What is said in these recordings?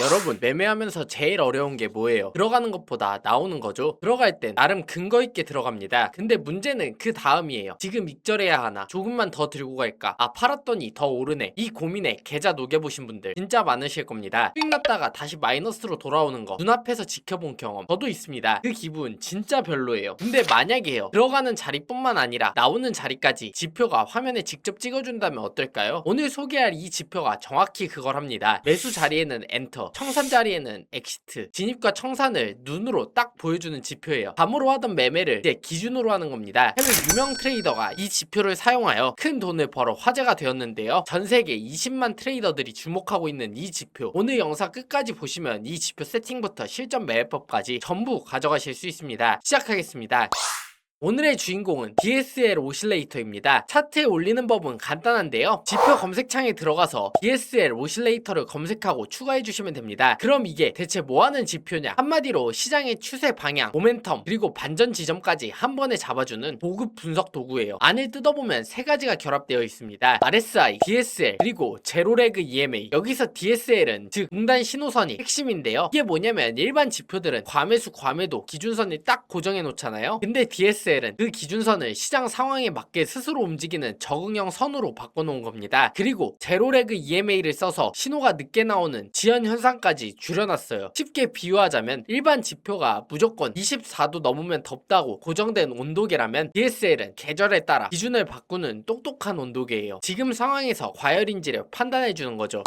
여러분, 매매하면서 제일 어려운 게 뭐예요? 들어가는 것보다 나오는 거죠. 들어갈 땐 나름 근거 있게 들어갑니다. 근데 문제는 그 다음이에요. 지금 익절해야 하나? 조금만 더 들고 갈까? 아, 팔았더니 더 오르네. 이 고민에 계좌 녹여보신 분들 진짜 많으실 겁니다. 수익 났다가 다시 마이너스로 돌아오는 거 눈앞에서 지켜본 경험 저도 있습니다. 그 기분 진짜 별로예요. 근데 만약에요, 들어가는 자리뿐만 아니라 나오는 자리까지 지표가 화면에 직접 찍어준다면 어떨까요? 오늘 소개할 이 지표가 정확히 그걸 합니다. 매수 자리에는 엔터, 청산 자리에는 엑시트, 진입과 청산을 눈으로 딱 보여주는 지표예요. 감으로 하던 매매를 이제 기준으로 하는 겁니다. 해외 유명 트레이더가 이 지표를 사용하여 큰 돈을 벌어 화제가 되었는데요. 전 세계 20만 트레이더들이 주목하고 있는 이 지표, 오늘 영상 끝까지 보시면 이 지표 세팅부터 실전 매매법까지 전부 가져가실 수 있습니다. 시작하겠습니다. 오늘의 주인공은 DSL 오실레이터입니다. 차트에 올리는 법은 간단한데요. 지표 검색창에 들어가서 DSL 오실레이터를 검색하고 추가해주시면 됩니다. 그럼 이게 대체 뭐하는 지표냐? 한마디로 시장의 추세 방향, 모멘텀, 그리고 반전 지점까지 한 번에 잡아주는 고급 분석 도구예요. 안을 뜯어보면 세 가지가 결합되어 있습니다. RSI, DSL, 그리고 제로레그 EMA. 여기서 DSL은 즉 응단 신호선이 핵심인데요. 이게 뭐냐면 일반 지표들은 과매수, 과매도 기준선을 딱 고정해 놓잖아요. 근데 DSL은 그 기준선을 시장 상황에 맞게 스스로 움직이는 적응형 선으로 바꿔놓은 겁니다. 그리고 제로레그 EMA를 써서 신호가 늦게 나오는 지연 현상까지 줄여놨어요. 쉽게 비유하자면 일반 지표가 무조건 24도 넘으면 덥다고 고정된 온도계라면 DSL은 계절에 따라 기준을 바꾸는 똑똑한 온도계예요. 지금 상황에서 과열인지를 판단해주는 거죠.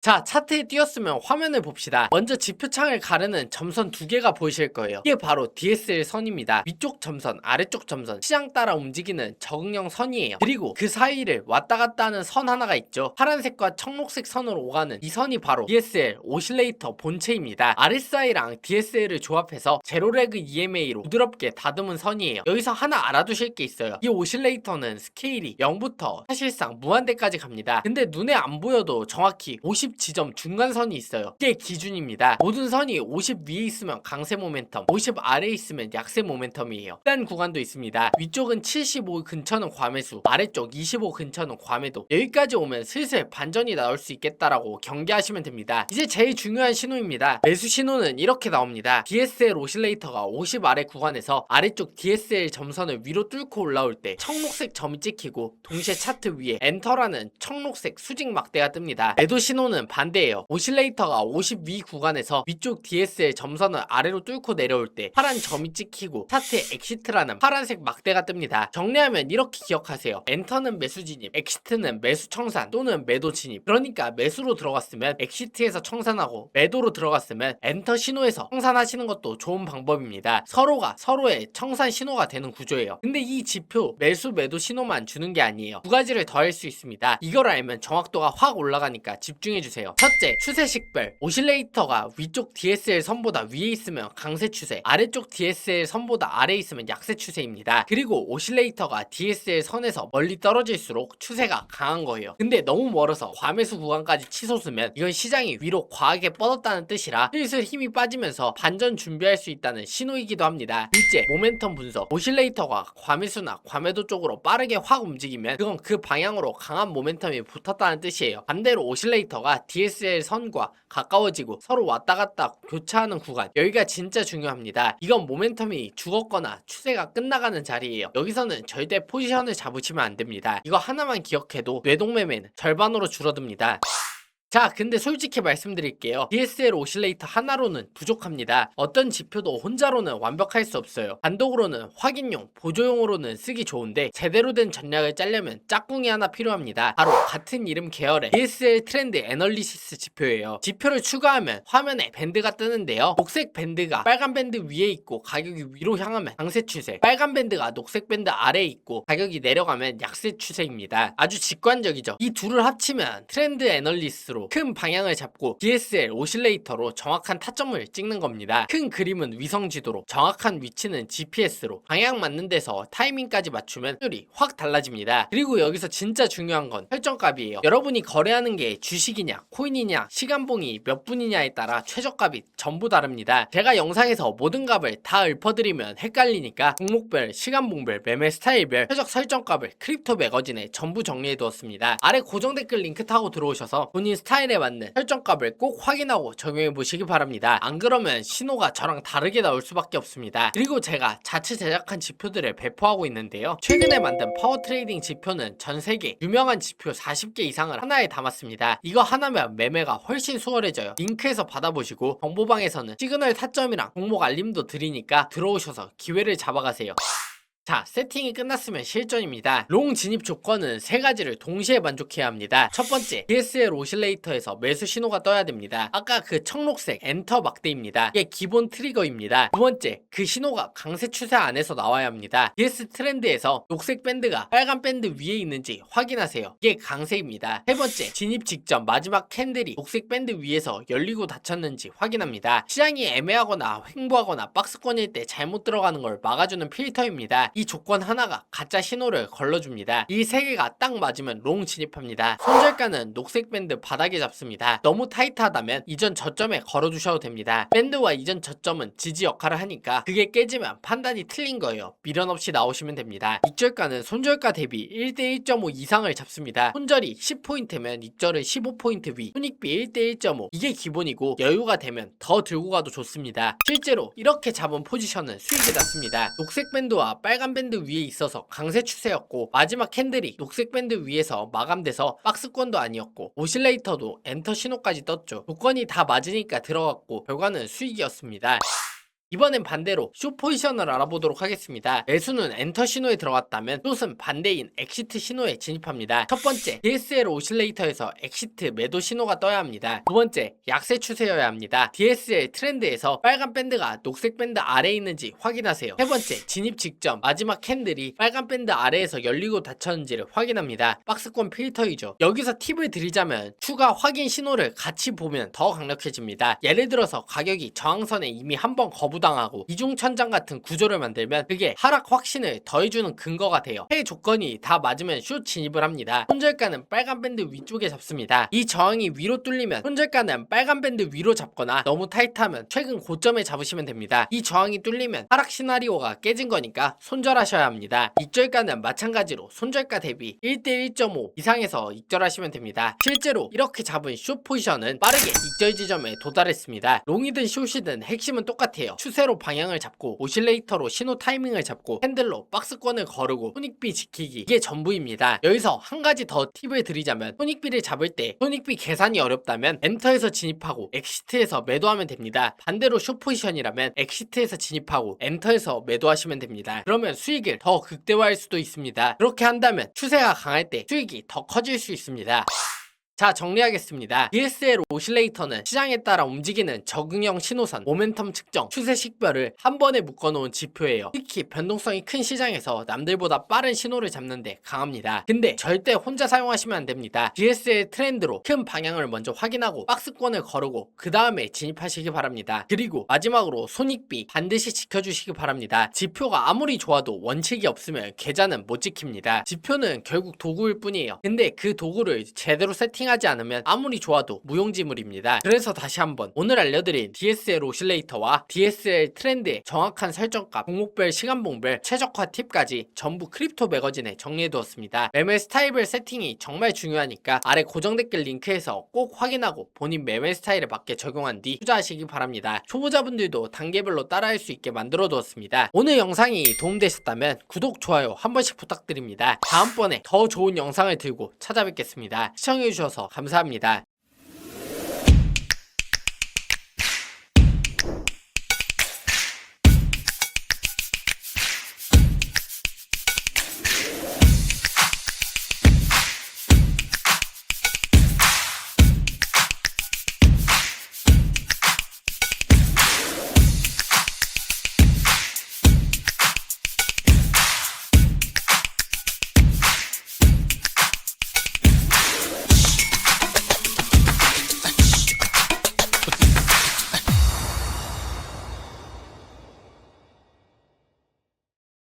자, 차트에 띄었으면 화면을 봅시다. 먼저 지표창을 가르는 점선 두 개가 보이실 거예요. 이게 바로 DSL 선입니다. 위쪽 점선, 아래쪽 점선, 시장 따라 움직이는 적응형 선이에요. 그리고 그 사이를 왔다 갔다 하는 선 하나가 있죠. 파란색과 청록색 선으로 오가는 이 선이 바로 DSL 오실레이터 본체입니다. RSI랑 DSL을 조합해서 제로레그 EMA로 부드럽게 다듬은 선이에요. 여기서 하나 알아두실 게 있어요. 이 오실레이터는 스케일이 0부터 사실상 무한대까지 갑니다. 근데 눈에 안 보여도 정확히 50 지점 중간선이 있어요. 이게 기준입니다. 모든 선이 50 위에 있으면 강세 모멘텀, 50 아래에 있으면 약세 모멘텀이에요. 이단 구간도 있습니다. 위쪽은 75 근처는 과매수, 아래쪽 25 근처는 과매도. 여기까지 오면 슬슬 반전이 나올 수 있겠다라고 경계하시면 됩니다. 이제 제일 중요한 신호입니다. 매수 신호는 이렇게 나옵니다. DSL 오실레이터가 50 아래 구간에서 아래쪽 DSL 점선을 위로 뚫고 올라올 때 청록색 점이 찍히고 동시에 차트 위에 엔터라는 청록색 수직 막대가 뜹니다. 매도 신호는 반대예요. 오실레이터가 50 위 구간에서 위쪽 DSL 점선을 아래로 뚫고 내려올 때 파란 점이 찍히고 차트에 엑시트라는 파란색 막대가 뜹니다. 정리하면 이렇게 기억하세요. 엔터는 매수 진입, 엑시트는 매수 청산 또는 매도 진입. 그러니까 매수로 들어갔으면 엑시트에서 청산하고 매도로 들어갔으면 엔터 신호에서 청산하시는 것도 좋은 방법입니다. 서로가 서로의 청산 신호가 되는 구조예요. 근데 이 지표 매수 매도 신호만 주는 게 아니에요. 두 가지를 더 할 수 있습니다. 이걸 알면 정확도가 확 올라가니까 집중해주세요. 첫째, 추세식별. 오실레이터가 위쪽 DSL 선보다 위에 있으면 강세 추세, 아래쪽 DSL 선보다 아래에 있으면 약세 추세입니다. 그리고 오실레이터가 DSL 선에서 멀리 떨어질수록 추세가 강한 거예요. 근데 너무 멀어서 과매수 구간까지 치솟으면 이건 시장이 위로 과하게 뻗었다는 뜻이라 슬슬 힘이 빠지면서 반전 준비할 수 있다는 신호이기도 합니다. 둘째, 모멘텀 분석. 오실레이터가 과매수나 과매도 쪽으로 빠르게 확 움직이면 그건 그 방향으로 강한 모멘텀이 붙었다는 뜻이에요. 반대로 오실레이터가 DSL 선과 가까워지고 서로 왔다 갔다 교차하는 구간, 여기가 진짜 중요합니다. 이건 모멘텀이 죽었거나 추세가 끝나가는 자리예요. 여기서는 절대 포지션을 잡으시면 안 됩니다. 이거 하나만 기억해도 뇌동매매는 절반으로 줄어듭니다. 자, 근데 솔직히 말씀드릴게요. DSL 오실레이터 하나로는 부족합니다. 어떤 지표도 혼자로는 완벽할 수 없어요. 단독으로는 확인용, 보조용으로는 쓰기 좋은데 제대로 된 전략을 짜려면 짝꿍이 하나 필요합니다. 바로 같은 이름 계열의 DSL 트렌드 애널리시스 지표예요. 지표를 추가하면 화면에 밴드가 뜨는데요. 녹색 밴드가 빨간 밴드 위에 있고 가격이 위로 향하면 강세 추세, 빨간 밴드가 녹색 밴드 아래에 있고 가격이 내려가면 약세 추세입니다. 아주 직관적이죠. 이 둘을 합치면 트렌드 애널리스트로 큰 방향을 잡고 DSL 오실레이터로 정확한 타점을 찍는 겁니다. 큰 그림은 위성지도로, 정확한 위치는 GPS로, 방향 맞는 데서 타이밍까지 맞추면 효율이 확 달라집니다. 그리고 여기서 진짜 중요한 건 설정값이에요. 여러분이 거래하는 게 주식이냐 코인이냐 시간봉이 몇 분이냐에 따라 최저값이 전부 다릅니다. 제가 영상에서 모든 값을 다 읊어드리면 헷갈리니까 종목별, 시간봉별, 매매 스타일별 최적 설정값을 크립토 매거진에 전부 정리해두었습니다. 아래 고정 댓글 링크 타고 들어오셔서 본인 스타일 스타일에 맞는 설정값을 꼭 확인하고 적용해 보시기 바랍니다. 안 그러면 신호가 저랑 다르게 나올 수밖에 없습니다. 그리고 제가 자체 제작한 지표들을 배포하고 있는데요. 최근에 만든 파워 트레이딩 지표는 전 세계 유명한 지표 40개 이상을 하나에 담았습니다. 이거 하나면 매매가 훨씬 수월해져요. 링크에서 받아보시고 정보방에서는 시그널 타점이랑 종목 알림도 드리니까 들어오셔서 기회를 잡아가세요. 자, 세팅이 끝났으면 실전입니다. 롱 진입 조건은 세 가지를 동시에 만족해야 합니다. 첫 번째, DSL 오실레이터에서 매수 신호가 떠야 됩니다. 아까 그 청록색 엔터 막대입니다. 이게 기본 트리거입니다. 두 번째, 그 신호가 강세 추세 안에서 나와야 합니다. DS 트렌드에서 녹색 밴드가 빨간 밴드 위에 있는지 확인하세요. 이게 강세입니다. 세 번째, 진입 직전 마지막 캔들이 녹색 밴드 위에서 열리고 닫혔는지 확인합니다. 시장이 애매하거나 횡보하거나 박스권일 때 잘못 들어가는 걸 막아주는 필터입니다. 이 조건 하나가 가짜 신호를 걸러줍니다. 이 세 개가 딱 맞으면 롱 진입합니다. 손절가는 녹색 밴드 바닥에 잡습니다. 너무 타이트하다면 이전 저점에 걸어주셔도 됩니다. 밴드와 이전 저점은 지지 역할을 하니까 그게 깨지면 판단이 틀린 거예요. 미련 없이 나오시면 됩니다. 익절가는 손절가 대비 1대 1.5 이상을 잡습니다. 손절이 10포인트면 익절은 15포인트 위, 손익비 1대 1.5 이게 기본이고 여유가 되면 더 들고 가도 좋습니다. 실제로 이렇게 잡은 포지션은 수익이 났습니다. 녹색 밴드와 빨간 밴드 위에 있어서 강세 추세였고 마지막 캔들이 녹색 밴드 위에서 마감돼서 박스권도 아니었고 오실레이터도 엔터 신호까지 떴죠. 조건이 다 맞으니까 들어갔고 결과는 수익이었습니다. 이번엔 반대로 숏 포지션을 알아보도록 하겠습니다. 매수는 엔터 신호에 들어갔다면 숏은 반대인 엑시트 신호에 진입합니다. 첫 번째, DSL 오실레이터에서 엑시트 매도 신호가 떠야 합니다. 두 번째, 약세 추세여야 합니다. DSL 트렌드에서 빨간 밴드가 녹색 밴드 아래에 있는지 확인하세요. 세 번째, 진입 직전 마지막 캔들이 빨간 밴드 아래에서 열리고 닫혔는지를 확인합니다. 박스권 필터이죠. 여기서 팁을 드리자면 추가 확인 신호를 같이 보면 더 강력해집니다. 예를 들어서 가격이 저항선에 이미 한번 거부 당하고 이중천장 같은 구조를 만들면 그게 하락 확신을 더해주는 근거가 돼요. 해 조건이 다 맞으면 숏 진입을 합니다. 손절가는 빨간 밴드 위쪽에 잡습니다. 이 저항이 위로 뚫리면 손절가는 빨간 밴드 위로 잡거나 너무 타이트하면 최근 고점에 잡으시면 됩니다. 이 저항이 뚫리면 하락 시나리오가 깨진 거니까 손절하셔야 합니다. 익절가는 마찬가지로 손절가 대비 1대 1.5 이상에서 익절하시면 됩니다. 실제로 이렇게 잡은 숏 포지션은 빠르게 익절 지점에 도달했습니다. 롱이든 숏이든 핵심은 똑같아요. 추세로 방향을 잡고 오실레이터로 신호 타이밍을 잡고 핸들로 박스권을 거르고 손익비 지키기 이게 전부입니다. 여기서 한 가지 더 팁을 드리자면 손익비를 잡을 때 손익비 계산이 어렵다면 엔터에서 진입하고 엑시트에서 매도하면 됩니다. 반대로 숏 포지션이라면 엑시트에서 진입하고 엔터에서 매도하시면 됩니다. 그러면 수익을 더 극대화할 수도 있습니다. 그렇게 한다면 추세가 강할 때 수익이 더 커질 수 있습니다. 자, 정리하겠습니다. DSL 오실레이터는 시장에 따라 움직이는 적응형 신호선, 모멘텀 측정, 추세 식별을 한 번에 묶어놓은 지표예요. 특히 변동성이 큰 시장에서 남들보다 빠른 신호를 잡는데 강합니다. 근데 절대 혼자 사용하시면 안 됩니다. DSL 트렌드로 큰 방향을 먼저 확인하고 박스권을 거르고 그 다음에 진입하시기 바랍니다. 그리고 마지막으로 손익비 반드시 지켜주시기 바랍니다. 지표가 아무리 좋아도 원칙이 없으면 계좌는 못 지킵니다. 지표는 결국 도구일 뿐이에요. 근데 그 도구를 제대로 세팅하지 않으면 아무리 좋아도 무용지물입니다. 그래서 다시 한번 오늘 알려드린 DSL 오실레이터와 DSL 트렌드의 정확한 설정값, 종목별 시간봉별 최적화 팁까지 전부 크립토 매거진에 정리해두었습니다. 매매 스타일별 세팅이 정말 중요하니까 아래 고정 댓글 링크에서 꼭 확인하고 본인 매매 스타일에 맞게 적용한 뒤 투자하시기 바랍니다. 초보자분들도 단계별로 따라할 수 있게 만들어두었습니다. 오늘 영상이 도움되셨다면 구독, 좋아요 한 번씩 부탁드립니다. 다음번에 더 좋은 영상을 들고 찾아뵙겠습니다. 시청해주셔서 감사합니다.